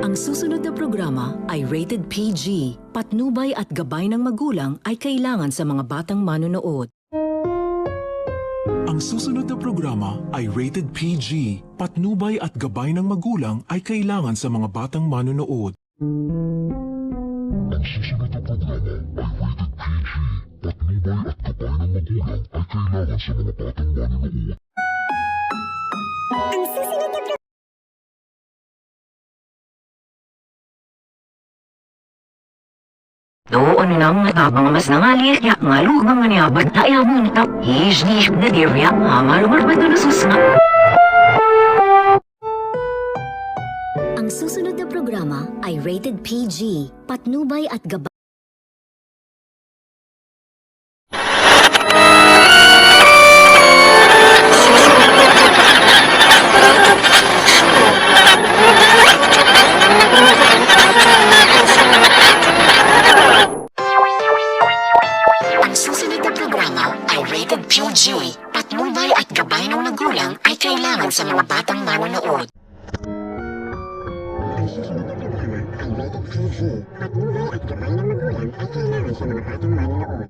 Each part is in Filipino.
Ang susunod na programa ay rated PG. Patnubay at gabay ng magulang ay kailangan sa mga batang manonood. Ang susunod na programa ay rated PG. Patnubay at gabay ng magulang ay kailangan sa mga batang manonood. Ang susunod na programa ay rated PG. Patnubay at gabay ng magulang ay kailangan sa mga batang manonood. Ang susunod na Doon lang abang mas nangalis niya nga lugang niya bantaya mo nito. Hijdi na dirya malumar pa doon susna. Ang susunod na programa ay rated PG. Patnubay at gabay. Ang susunod na programa ay rated PG. Patnubay at gabay ng magulang ay kailangan sa mga batang manonood. Ang susunod na programa ay rated PG. Patnubay at gabay ng magulang ay kailangan sa mga batang manonood.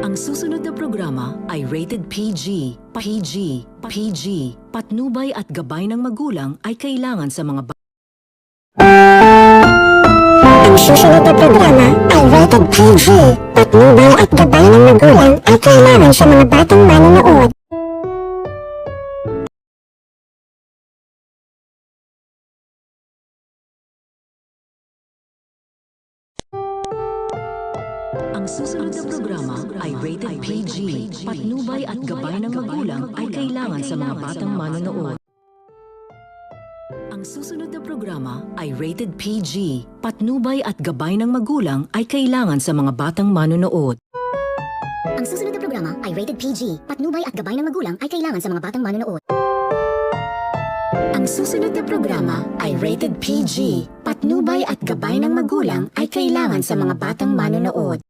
Ang susunod na programa ay rated PG. PG. Patnubay at gabay ng magulang ay kailangan sa mga Ang susunod na programa ay rated PG. Patnubay at gabay ng magulang ay kailangan sa mga batang manonood. Ang susunod na programa ay rated PG. Patnubay at gabay ng magulang ay kailangan sa mga batang manonood. Ang susunod na programa ay rated PG. Patnubay at gabay ng magulang ay kailangan sa mga batang manonood. Ang susunod na programa ay rated PG. Patnubay at gabay ng magulang ay kailangan sa mga batang manonood. Ang susunod na programa ay rated PG. Patnubay at gabay ng magulang ay kailangan sa mga batang manonood.